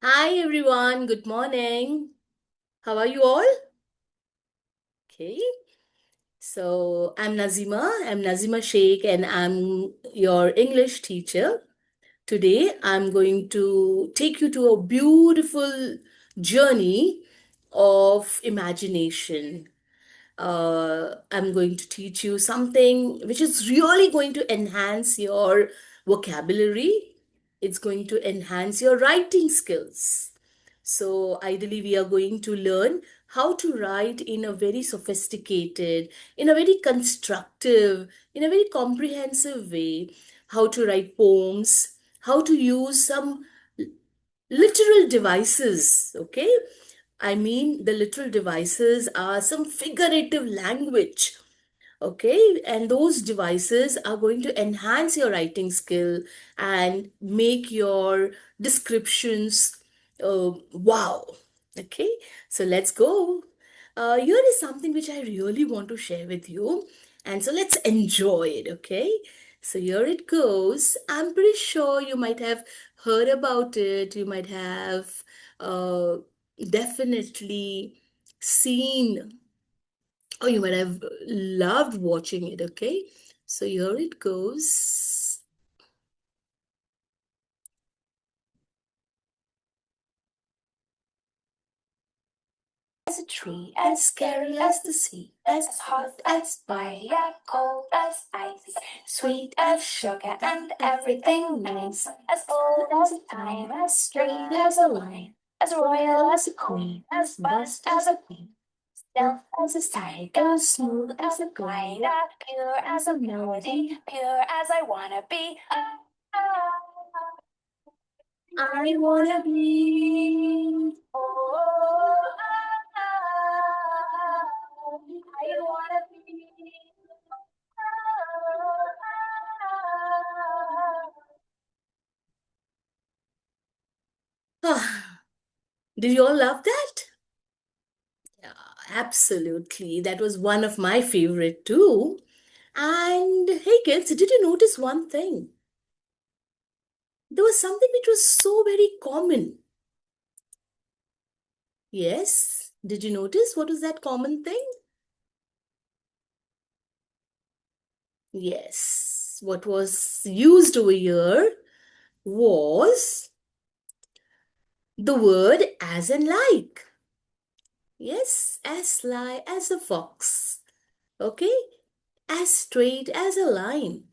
Hi everyone, good morning. How are you all? Okay, so I'm Nazima Sheikh, and I'm your English teacher. Today I'm going to take you to a beautiful journey of imagination. I'm going to teach you something which is really going to enhance your vocabulary. It's going to enhance your writing skills. So, ideally, we are going to learn how to write in a very sophisticated, in a very constructive, in a very comprehensive way, how to write poems, how to use some literal devices, okay? I mean, the literal devices are some figurative language. Okay, and those devices are going to enhance your writing skill and make your descriptions wow. Okay, so let's go. Here is something which I really want to share with you, and so let's enjoy it. Okay, so here it goes. I'm pretty sure you might have heard about it, you might have uh, definitely seen, oh, you might have loved watching it, okay? So here it goes. As a tree, as scary as the sea, as hot as fire, cold as ice, sweet as sugar, and everything nice, as old as time, as straight as a line, as royal as a queen, as vast as a queen. Stealth as a tiger, smooth as a glider, pure as a melody, pure as I wanna be. I wanna be. Oh, I wanna be. Ah, did you all love that? Yeah, absolutely. That was one of my favorite too. And hey kids, did you notice one thing? There was something which was so very common. Yes. Did you notice what was that common thing? Yes. What was used over here was the word as and like. Yes, as sly as a fox. Okay, as straight as a line.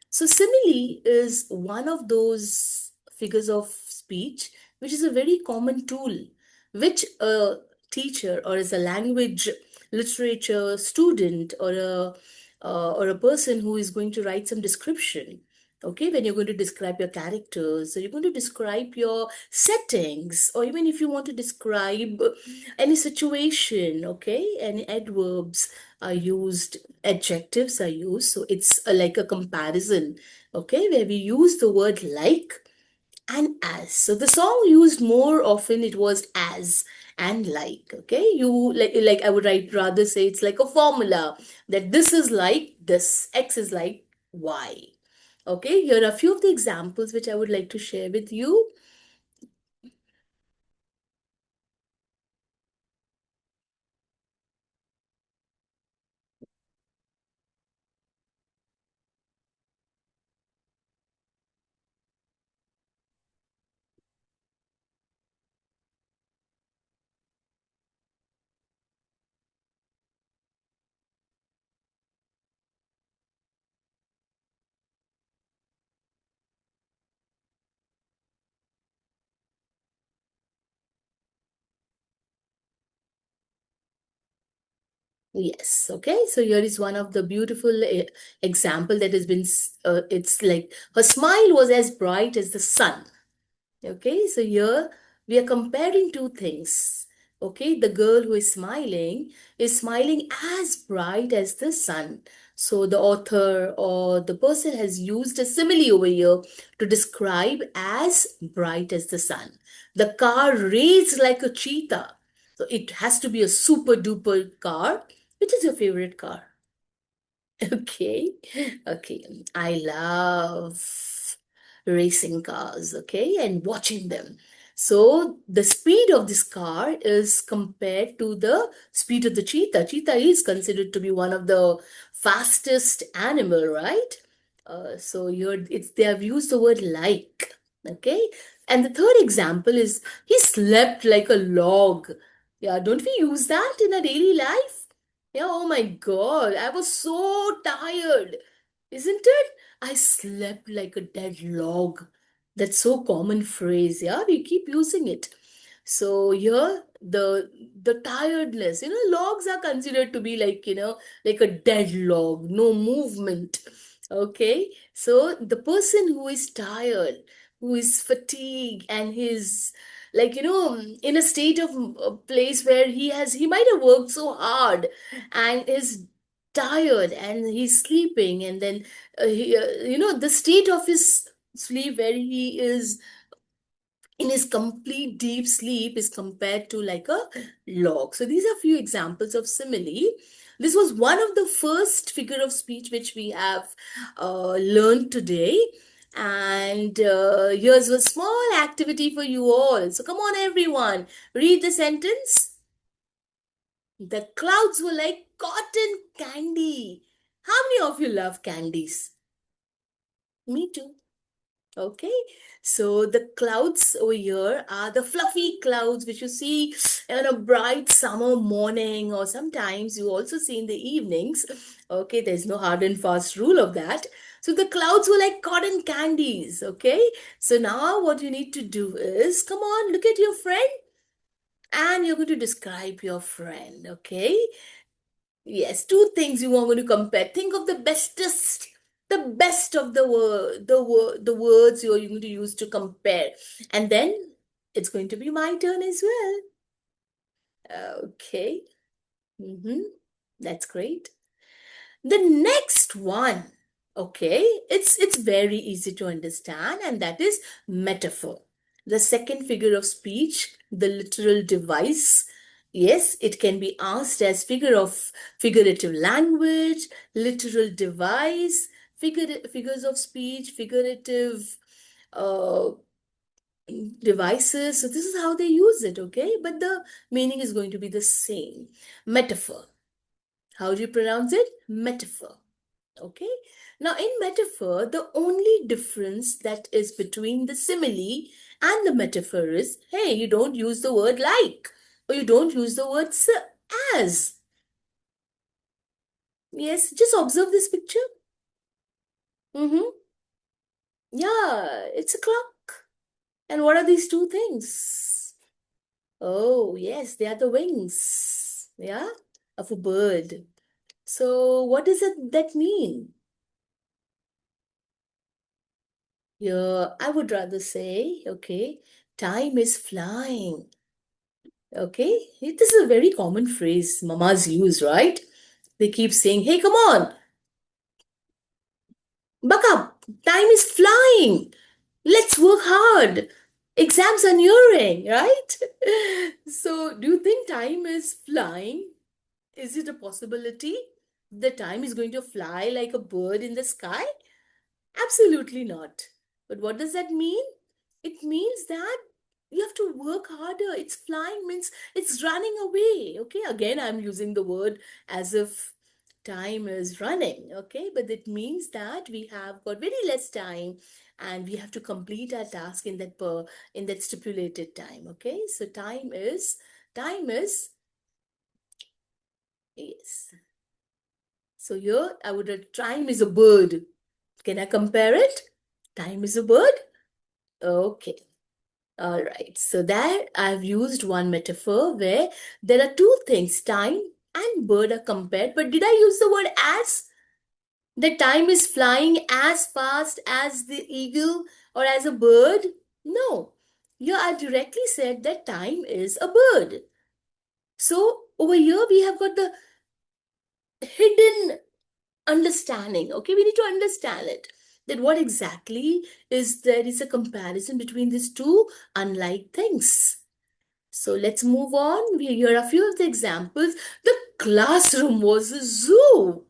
So, simile is one of those figures of speech which is a very common tool which a teacher or as a language literature student or a person who is going to write some description. Okay, when you're going to describe your characters, so you're going to describe your settings, or even if you want to describe any situation, okay, any adverbs are used, adjectives are used, so it's like a comparison, okay, where we use the word like and as. So the song used more often, it was as and like, okay, you like I would write rather say it's like a formula that this is like this, x is like y. Okay, here are a few of the examples which I would like to share with you. Yes, okay. So here is one of the beautiful example that has been, it's like her smile was as bright as the sun. Okay, so here we are comparing two things. Okay, the girl who is smiling as bright as the sun. So the author or the person has used a simile over here to describe as bright as the sun. The car raced like a cheetah. So it has to be a super duper car. Which is your favorite car? Okay, okay. I love racing cars, okay, and watching them. So the speed of this car is compared to the speed of the cheetah. Cheetah is considered to be one of the fastest animal, right? So it's they have used the word like. Okay. And the third example is he slept like a log. Yeah, don't we use that in our daily life? Yeah, oh my God, I was so tired. Isn't it? I slept like a dead log. That's so common phrase, yeah? We keep using it. So here the tiredness, logs are considered to be like, like a dead log, no movement. Okay? So the person who is tired, who is fatigued and his like in a state of a place where he might have worked so hard and is tired and he's sleeping, and then the state of his sleep where he is in his complete deep sleep is compared to like a log. So these are few examples of simile. This was one of the first figure of speech which we have learned today. And here's a small activity for you all. So come on, everyone, read the sentence. The clouds were like cotton candy. How many of you love candies? Me too. Okay, so the clouds over here are the fluffy clouds which you see on a bright summer morning, or sometimes you also see in the evenings. Okay, there's no hard and fast rule of that. So the clouds were like cotton candies. Okay, so now what you need to do is come on, look at your friend and you're going to describe your friend. Okay, yes, two things you are going to compare. Think of the best of the words you're going to use to compare. And then it's going to be my turn as well. Okay. Mm-hmm. That's great. The next one, okay, it's very easy to understand, and that is metaphor. The second figure of speech, the literal device. Yes, it can be asked as figurative language, literal device, figures of speech, figurative uh, devices. So this is how they use it, okay? But the meaning is going to be the same. Metaphor. How do you pronounce it? Metaphor. Okay. Now, in metaphor, the only difference that is between the simile and the metaphor is, hey, you don't use the word like, or you don't use the word as. Yes, just observe this picture. Mm-hmm. Yeah, it's a clock. And what are these two things? Oh, yes, they are the wings. Yeah, of a bird. So, what does that mean? Yeah, I would rather say, okay, time is flying. Okay, this is a very common phrase mamas use, right? They keep saying, hey, come on, buck up, time is flying. Let's work hard. Exams are nearing, right? So, do you think time is flying? Is it a possibility? The time is going to fly like a bird in the sky? Absolutely not. But what does that mean? It means that you have to work harder. It's flying means it's running away. Okay, again, I'm using the word as if time is running. Okay, but it means that we have got very less time and we have to complete our task in that stipulated time. Okay, so time is yes. So here I would time is a bird. Can I compare it? Time is a bird. Okay. All right. So there I've used one metaphor where there are two things, time and bird are compared. But did I use the word as? The time is flying as fast as the eagle or as a bird? No. Here I directly said that time is a bird. So over here we have got the hidden understanding. Okay, we need to understand it, that what exactly is there is a comparison between these two unlike things. So let's move on. Here are a few of the examples. The classroom was a zoo.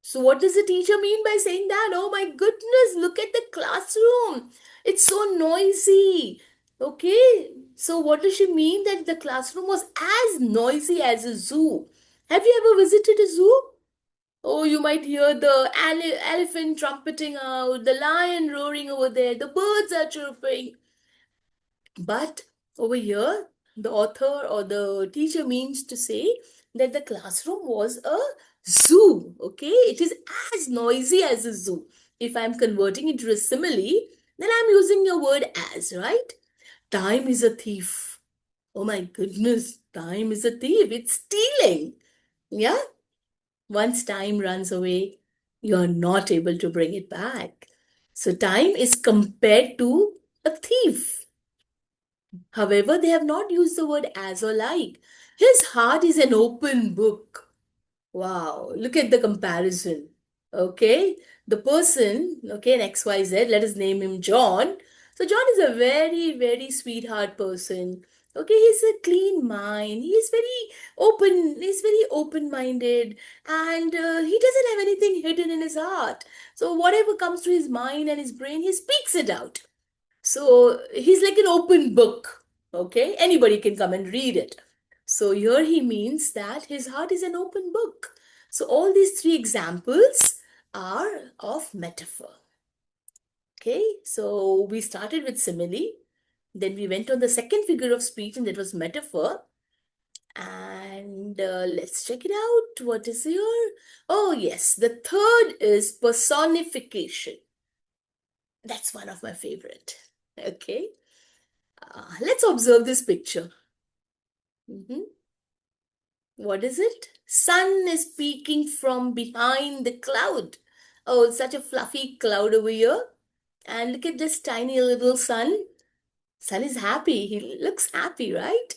So what does the teacher mean by saying that? Oh my goodness, look at the classroom, it's so noisy. Okay, so what does she mean that the classroom was as noisy as a zoo? Have you ever visited a zoo? Oh, you might hear the elephant trumpeting out, the lion roaring over there, the birds are chirping. But over here, the author or the teacher means to say that the classroom was a zoo. Okay, it is as noisy as a zoo. If I'm converting into a simile, then I'm using your word as, right? Time is a thief. Oh my goodness, time is a thief. It's stealing. Yeah, once time runs away, you're not able to bring it back. So, time is compared to a thief. However, they have not used the word as or like. His heart is an open book. Wow, look at the comparison. Okay, the person, okay, in XYZ, let us name him John. So, John is a very, very sweetheart person. Okay, he's a clean mind. He's very open minded, and he doesn't have anything hidden in his heart. So, whatever comes to his mind and his brain, he speaks it out. So he's like an open book. Okay, anybody can come and read it. So here he means that his heart is an open book. So all these three examples are of metaphor. Okay, so we started with simile, then we went on the second figure of speech, and that was metaphor. And let's check it out. What is here? Oh, yes, the third is personification. That's one of my favorite. Okay. Let's observe this picture. Mhm. What is it? Sun is peeking from behind the cloud. Oh, it's such a fluffy cloud over here. And look at this tiny little sun. Sun is happy. He looks happy, right?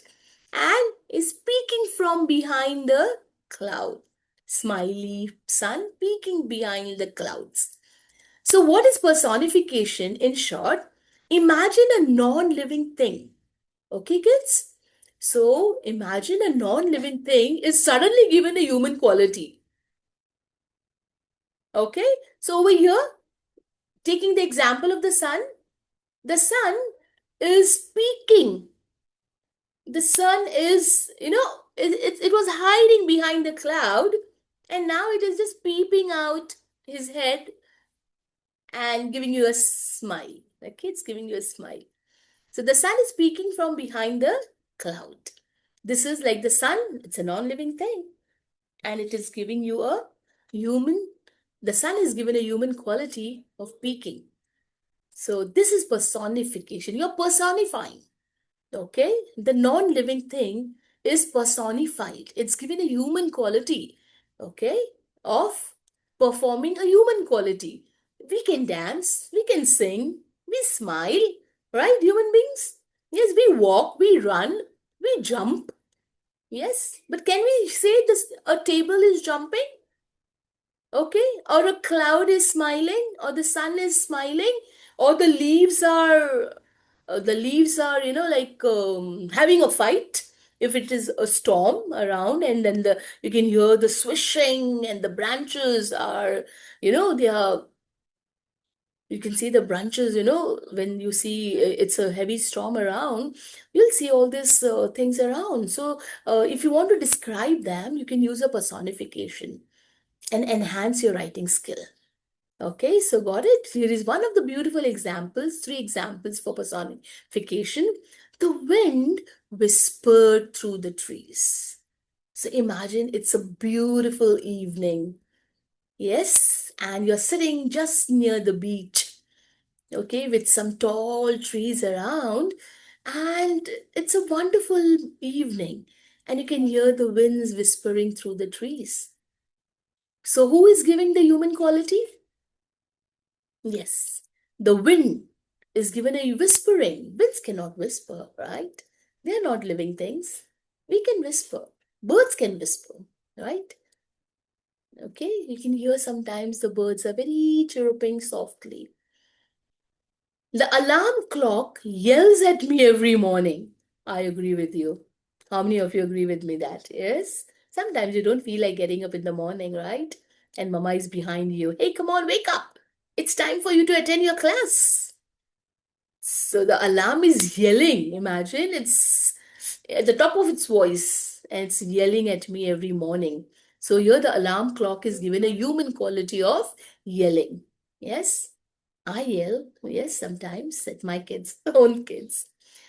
And is peeking from behind the cloud. Smiley sun peeking behind the clouds. So, what is personification? In short, imagine a non living thing. Okay, kids? So imagine a non living thing is suddenly given a human quality. Okay? So over here, taking the example of the sun is speaking. The sun is, it was hiding behind the cloud, and now it is just peeping out his head and giving you a smile. Okay, it's giving you a smile. So the sun is peeking from behind the cloud. This is like the sun, it's a non living thing, and it is giving you a human, the sun is given a human quality of peaking. So this is personification. You're personifying. Okay, the non-living thing is personified. It's given a human quality, okay, of performing a human quality. We can dance, we can sing, we smile, right, human beings? Yes, we walk, we run, we jump. Yes, but can we say this a table is jumping? Okay, or a cloud is smiling, or the sun is smiling, or the leaves are, like having a fight. If it is a storm around, and then you can hear the swishing, and the branches are, they are. You can see the branches. When you see it's a heavy storm around, you'll see all these things around. So, if you want to describe them, you can use a personification and enhance your writing skill. Okay, so got it? Here is one of the beautiful examples, three examples for personification. The wind whispered through the trees. So imagine it's a beautiful evening. Yes, and you're sitting just near the beach, okay, with some tall trees around, and it's a wonderful evening, and you can hear the winds whispering through the trees. So, who is giving the human quality? Yes, the wind is given a whispering. Winds cannot whisper, right? They are not living things. We can whisper. Birds can whisper, right? Okay, you can hear sometimes the birds are very chirping softly. The alarm clock yells at me every morning. I agree with you. How many of you agree with me that? Yes? Sometimes you don't feel like getting up in the morning, right? And mama is behind you. Hey, come on, wake up. It's time for you to attend your class. So the alarm is yelling. Imagine it's at the top of its voice and it's yelling at me every morning. So here the alarm clock is given a human quality of yelling. Yes, I yell. Yes, sometimes at my kids, own kids.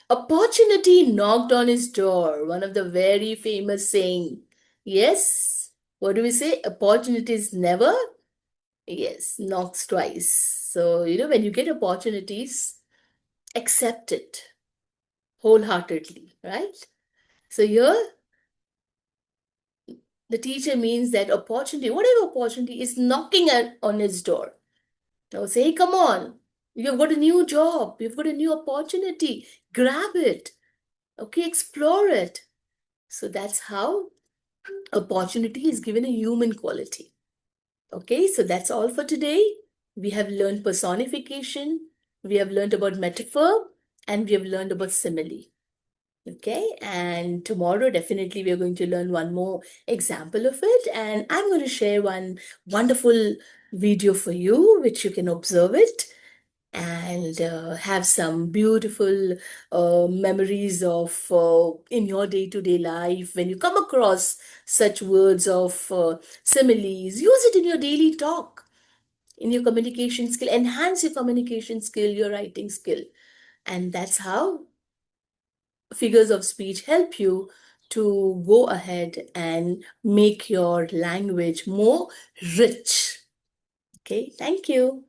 Opportunity knocked on his door. One of the very famous saying. Yes. What do we say? Opportunities never. Yes, knocks twice. So, when you get opportunities, accept it wholeheartedly, right? So here the teacher means that opportunity, whatever opportunity is knocking on his door. Now say, "Hey, come on, you've got a new job, you've got a new opportunity, grab it, okay, explore it." So that's how opportunity is given a human quality. Okay, so that's all for today. We have learned personification, we have learned about metaphor, and we have learned about simile. Okay, and tomorrow definitely we are going to learn one more example of it, and I'm going to share one wonderful video for you, which you can observe it and have some beautiful memories of in your day-to-day life when you come across such words of similes. Use it in your daily talk, in your communication skill, enhance your communication skill, your writing skill, and that's how figures of speech help you to go ahead and make your language more rich. Okay, thank you.